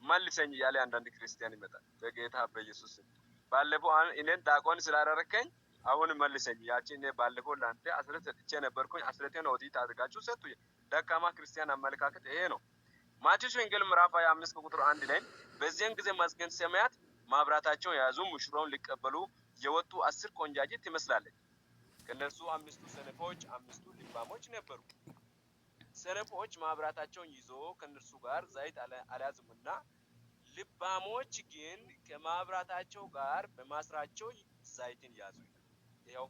መልሰኝ እያለ አንዳንድ ክርስቲያን ይመጣል። በጌታ በኢየሱስ ባለፈው እኔን ዳቆን ስላደረከኝ አሁን መልሰኝ፣ ያቺ እኔ ባለፈው ለአንተ አስረት ሰጥቼ ነበርኩኝ፣ አስረቴን ኦዲት አድርጋችሁ ሰጡ። ደካማ ክርስቲያን አመለካከት ይሄ ነው። ማቴዎስ ወንጌል ምዕራፍ 25 ቁጥር 1 ላይ በዚያን ጊዜ መስገን ሰማያት ማብራታቸውን የያዙ ሙሽራውን ሊቀበሉ የወጡ 10 ቆንጃጅት ትመስላለች። ከነሱ 5ቱ ሰነፎች 5ቱ ልባሞች ነበሩ። ሰነፎች ማብራታቸውን ይዞ ከነርሱ ጋር ዘይት አልያዙምና፣ ልባሞች ግን ከማብራታቸው ጋር በማስራቸው ዘይትን ያዙ። ይኸው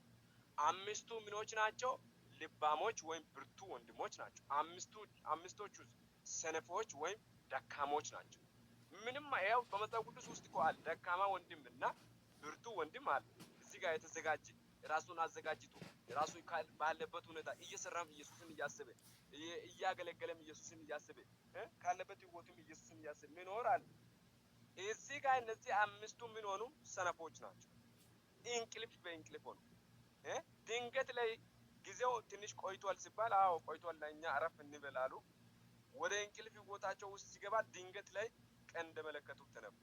5ቱ ምኖች ናቸው? ልባሞች ወይም ብርቱ ወንድሞች ናቸው። አምስቶቹ ሰነፎች ወይም ደካሞች ናቸው። ምንም ያው በመጽሐፍ ቅዱስ ውስጥ እኮ አለ ደካማ ወንድም እና ብርቱ ወንድም አለ። እዚህ ጋር የተዘጋጀ ራሱን አዘጋጅቶ ራሱ ባለበት ሁኔታ እየሰራም ኢየሱስን እያሰበ እያገለገለም ኢየሱስን እያሰበ ካለበት ህይወቱም ኢየሱስን እያሰበ ምን አለ። እዚህ ጋር እነዚህ 5ቱ ምን ሆኑ? ሰነፎች ናቸው። እንቅልፍ በእንቅልፍ ሆኑ። ድንገት ላይ ጊዜው ትንሽ ቆይቷል ሲባል አዎ ቆይቷል ለኛ አረፍ እንበላሉ። ወደ እንቅልፍ ህይወታቸው ውስጥ ሲገባ ድንገት ላይ ቀን እንደመለከቱት ተነቡ።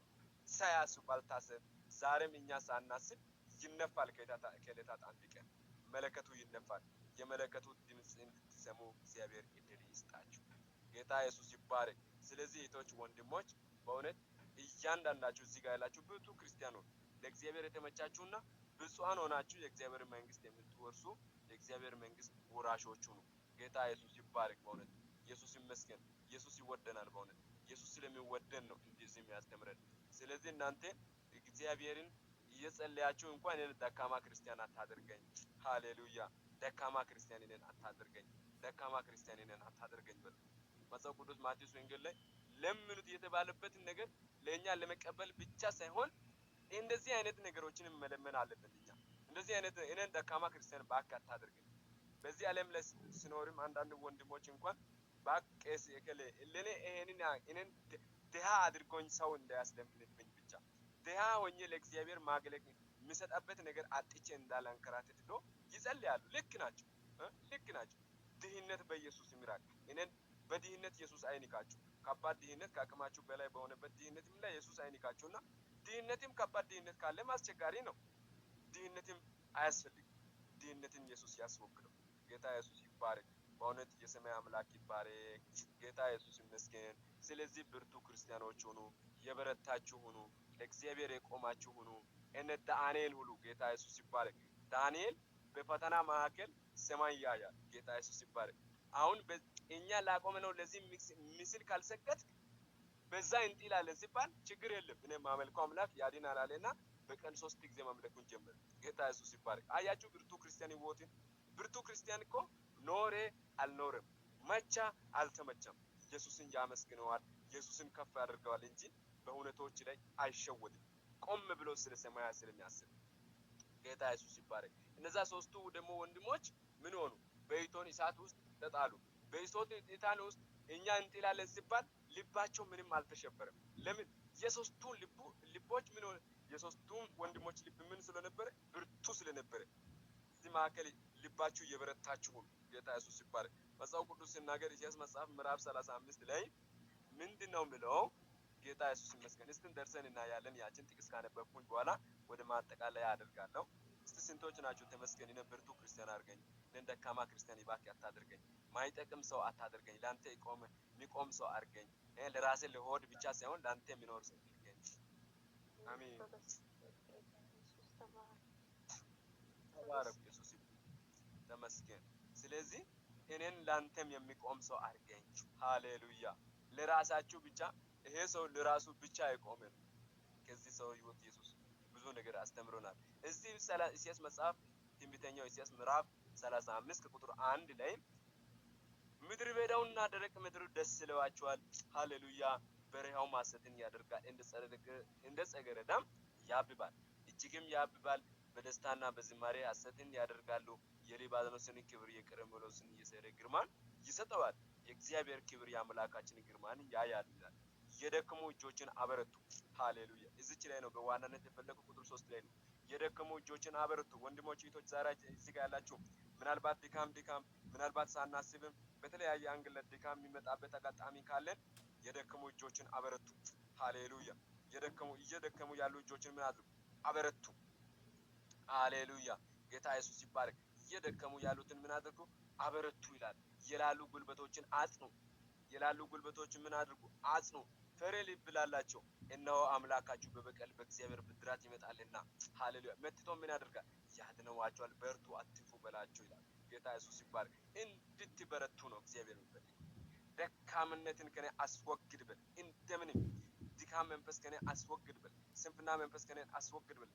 ሳያስቡ ባልታሰብ ዛሬም እኛ ሳናስብ ይነፋል። ከዕለታት አንድ ቀን መለከቱ ይነፋል። የመለከቱ ድምጽ እንድትሰሙ እግዚአብሔር እድል ይስጣችሁ። ጌታ ኢየሱስ ይባረክ። ስለዚህ እህቶች፣ ወንድሞች በእውነት እያንዳንዳችሁ እዚህ ጋር ያላችሁ ብዙ ክርስቲያኖች ለእግዚአብሔር የተመቻችሁና ብፁዓን ሆናችሁ የእግዚአብሔር መንግስት የምትወርሱ የእግዚአብሔር መንግስት ወራሾቹ ነው። ጌታ ኢየሱስ ይባረክ። በእውነት ኢየሱስ ይመስገን። ኢየሱስ ይወደናል። በእውነት ኢየሱስ ስለሚወደን ነው እንደዚህ የሚያስተምረን። ስለዚህ እናንተ እግዚአብሔርን እየጸለያችሁ እንኳን እኔን ደካማ ክርስቲያን አታድርገኝ፣ ሃሌሉያ፣ ደካማ ክርስቲያን እኔን አታድርገኝ፣ ደካማ ክርስቲያን እኔን አታድርገኝ በሉ። መጽሐፍ ቅዱስ ማቴዎስ ወንጌል ላይ ለምኑት የተባለበትን ነገር ለእኛ ለመቀበል ብቻ ሳይሆን እንደዚህ አይነት ነገሮችን መለመን አለብን። እኛ እንደዚህ አይነት እኔን ደካማ ክርስቲያን እባክህ አታድርገኝ። በዚህ ዓለም ላይ ስኖርም አንዳንድ ወንድሞች እንኳን ባቄስ የከለ ለኔ እኔን ድሃ አድርጎኝ ሰው እንዳያስለምንብኝ ብቻ ድሃ ሆኜ ለእግዚአብሔር ማገልገል የሚሰጣበት ነገር አጥቼ እንዳላንከራተት ብሎ ይጸልያሉ። ልክ ናቸው፣ ልክ ናቸው። ድህነት በኢየሱስ ይምራል። እኔን በድህነት ኢየሱስ አይንካችሁ። ከባድ ድህነት ከአቅማችሁ በላይ በሆነበት ድህነትም ላይ ኢየሱስ አይንካችሁና ድህነትም ከባድ ድህነት ካለም አስቸጋሪ ነው። ድህነትም አያስፈልግም። ድህነትን ኢየሱስ ያስወግደው። ጌታ ኢየሱስ ይባረክ። በእውነት የሰማይ አምላክ ይባረክ። ጌታ ኢየሱስ ይመስገን። ስለዚህ ብርቱ ክርስቲያኖች ሁኑ፣ የበረታችሁ ሁኑ፣ ለእግዚአብሔር የቆማችሁ ሁኑ። እነ ዳንኤል ሁሉ ጌታ ኢየሱስ ይባረክ። ዳንኤል በፈተና መካከል ሰማይ ያያል። ጌታ ኢየሱስ ይባረክ። አሁን እኛ ላቆመነው ለዚህ ምስል ካልሰገድክ በዛ እንጥላለን ሲባል ችግር የለም እኔ ማመልከው አምላክ ያድናል አለና በቀን 3 ጊዜ ማምለኩን ጀመረ። ጌታ ኢየሱስ ይባረክ። አያችሁ ብርቱ ክርስቲያን ህይወትን ብርቱ ክርስቲያን እኮ ኖሬ አልኖረም መቻ አልተመቻም ኢየሱስን ያመስግነዋል፣ ኢየሱስን ከፍ ያደርገዋል እንጂ በሁኔታዎች ላይ አይሸወድም። ቆም ብሎ ስለ ሰማያ ስለሚያስብ ጌታ ኢየሱስ ይባረክ። እነዛ 3ቱ ደግሞ ወንድሞች ምን ሆኑ? በእቶን እሳት ውስጥ ተጣሉ። በእቶን እሳት ውስጥ እኛ እንጥላለን ሲባል ልባቸው ምንም አልተሸበረም። ለምን? የሶስቱ ልቦች ምን ሆነ? የሶስቱ ወንድሞች ልብ ምን ስለነበረ? ብርቱ ስለነበረ። እዚህ መካከል ልባችሁ እየበረታችሁ ነው። ጌታ ኢየሱስ ይባረክ። መጽሐፍ ቅዱስ ሲናገር ኢሳይያስ መጽሐፍ ምዕራፍ 35 ላይ ምንድነው የሚለው? ጌታ ኢየሱስ ይመስገን። እስቲ ደርሰን እናያለን። ያችን ጥቅስ ካነበብኩኝ በኋላ ወደ ማጠቃለያ አደርጋለሁ። እስቲ ስንቶች ናችሁ ተመስገን እኔ ብርቱ ክርስቲያን አድርገኝ፣ እኔን ደካማ ክርስቲያን እባክህ አታድርገኝ፣ ማይጠቅም ሰው አታድርገኝ፣ ላንተ የሚቆም ሰው አድርገኝ፣ ለራሴ ለሆድ ብቻ ሳይሆን ላንተ የሚኖር ሰው አድርገኝ። አሜን። ተባረክ። ኢየሱስ ተመስገን። ስለዚህ እኔን ላንተም የሚቆም ሰው አድርገኝ። ሃሌሉያ። ለራሳችሁ ብቻ ይሄ ሰው ለራሱ ብቻ አይቆምም። ከዚህ ሰው ህይወት ኢየሱስ ብዙ ነገር አስተምሮናል። እዚህ ኢሳይያስ መጽሐፍ ትንቢተኛው ኢሳይያስ ምዕራፍ 35 ከቁጥር 1 ላይ ምድረ በዳውና ደረቅ ምድር ደስ ይላቸዋል፣ ሃሌሉያ፣ በረሃው ሐሰትን ያደርጋል፣ እንደ ጽጌረዳም ያብባል፣ እጅግም ያብባል። በደስታና በዝማሬ ሐሰትን ያደርጋሉ። የሊባኖስን ክብር የቀርሜሎስን የሰሬ ግርማን ይሰጠዋል። የእግዚአብሔር ክብር የአምላካችን ግርማን ያያል ይላል። የደከሙ እጆችን አበረቱ። ሃሌሉያ። እዚች ላይ ነው በዋናነት የፈለኩ ቁጥር 3 ላይ ነው። የደከሙ እጆችን አበረቱ። ወንድሞች እህቶች፣ ዛሬ እዚህ ጋር ያላችሁ ምናልባት ድካም ምናልባት ሳናስብም በተለያየ አንግል ድካም የሚመጣበት አጋጣሚ ካለን የደከሙ እጆችን አበረቱ። ሃሌሉያ። እየደከሙ ያሉ እጆችን ምን አድርጉ? አበረቱ። ሃሌሉያ። ጌታ ኢየሱስ ይባረክ። እየደከሙ ያሉትን ምን አድርጉ? አበረቱ ይላል። የላሉ ጉልበቶችን አጽኑ። የላሉ ጉልበቶችን ምን አድርጉ? አጽኑ። ፍሬ ልብ ላላቸው እነሆ አምላካችሁ በበቀል በእግዚአብሔር ብድራት ይመጣልና። ሃሌሉያ። መጥቶ ምን ያደርጋል? ያድነዋቸዋል። በርቱ፣ አትፍሩ በላቸው ይላል። ጌታ ኢየሱስ ይባረክ። እንድትበረቱ ነው እግዚአብሔር የሚፈልገው። ደካምነትን ከኔ አስወግድ በል። እንደምንም ድካም መንፈስ ከኔ አስወግድ በል። ስንፍና መንፈስ ከኔ አስወግድ በል።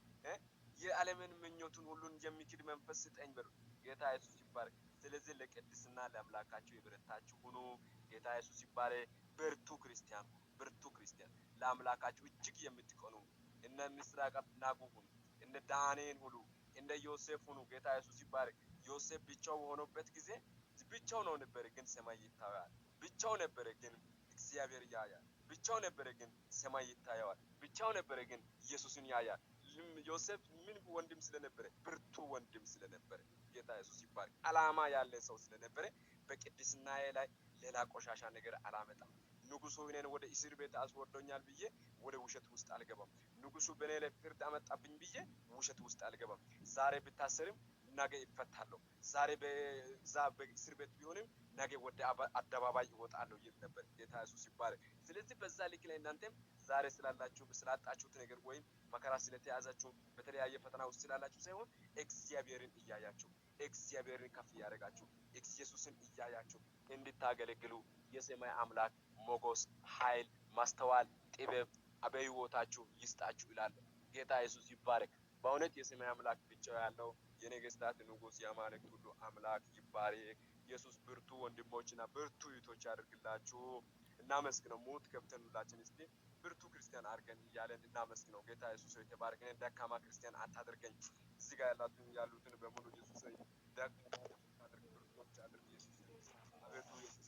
የዓለምን ምኞቱን ሁሉን የሚክድ መንፈስ ስጠኝ በሉ። ጌታ ኢየሱስ ይባረክ። ስለዚህ ለቅድስና ለአምላካችሁ የበረታችሁ ሁኑ። ጌታ ኢየሱስ ይባረክ። ብርቱ ክርስቲያን፣ ብርቱ ክርስቲያን፣ ለአምላካችሁ እጅግ የምትቀኑ እነ ምስራቅ አብደናጎ ሁኑ፣ እነ ዳንኤል ሁኑ፣ እንደ ዮሴፍ ሁኑ። ጌታ ኢየሱስ ይባረክ። ዮሴፍ ብቻው በሆነበት ጊዜ ብቻው ነው ነበር፣ ግን ሰማይ ይታያል። ብቻው ነበር፣ ግን እግዚአብሔር ያያል። ብቻው ነበር፣ ግን ሰማይ ይታያል። ብቻው ነበር፣ ግን ኢየሱስን ያያል። ዮሴፍ ምን ወንድም ስለነበረ? ብርቱ ወንድም ስለነበረ። ጌታ ኢየሱስ ይባረክ። ዓላማ ያለ ሰው ስለነበረ በቅድስናዬ ላይ ሌላ ቆሻሻ ነገር አላመጣም። ንጉሱ እኔን ወደ እስር ቤት አስወርዶኛል ብዬ ወደ ውሸት ውስጥ አልገባም። ንጉሱ በእኔ ላይ ፍርድ አመጣብኝ ብዬ ውሸት ውስጥ አልገባም። ዛሬ ብታሰርም ነገ ይፈታለሁ። ዛሬ በዛ በእስር ቤት ቢሆንም ነገ ወደ አደባባይ እወጣለሁ ይል ነበር። ጌታ ኢየሱስ ይባረክ። ስለዚህ በዛ ልክ ላይ እናንተም ዛሬ ስላጣችሁት ነገር ወይም መከራ ስለተያዛችሁ በተለያየ ፈተና ውስጥ ስላላችሁ ሳይሆን እግዚአብሔርን እያያችሁ እግዚአብሔርን ከፍ እያደረጋችሁ ኢየሱስን እያያችሁ እንድታገለግሉ የሰማይ አምላክ ሞገስ፣ ኃይል፣ ማስተዋል፣ ጥበብ በሕይወታችሁ ይስጣችሁ ይላል። ጌታ ኢየሱስ ይባረክ። በእውነት የሰማይ አምላክ ብቻው ያለው የነገስታት ንጉስ የአማልክት ሁሉ አምላክ ይባረክ። ኢየሱስ ብርቱ ወንድሞችና ብርቱ እህቶች ያደርግላችሁ። እናመስግነው። ሙት ገብተን ሁላችን እስቲ ብርቱ ክርስቲያን አድርገን እያለን እናመስግነው። ጌታ ኢየሱስ ሆይ ተባረክ። እኔን ደካማ ክርስቲያን አታድርገኝ። እዚህ ጋር ያሉትን በሙሉ ኢየሱስ ሆይ ደካማ አድርግ፣ ብርቶች አድርግ። ኢየሱስ አቤቱ ኢየሱስ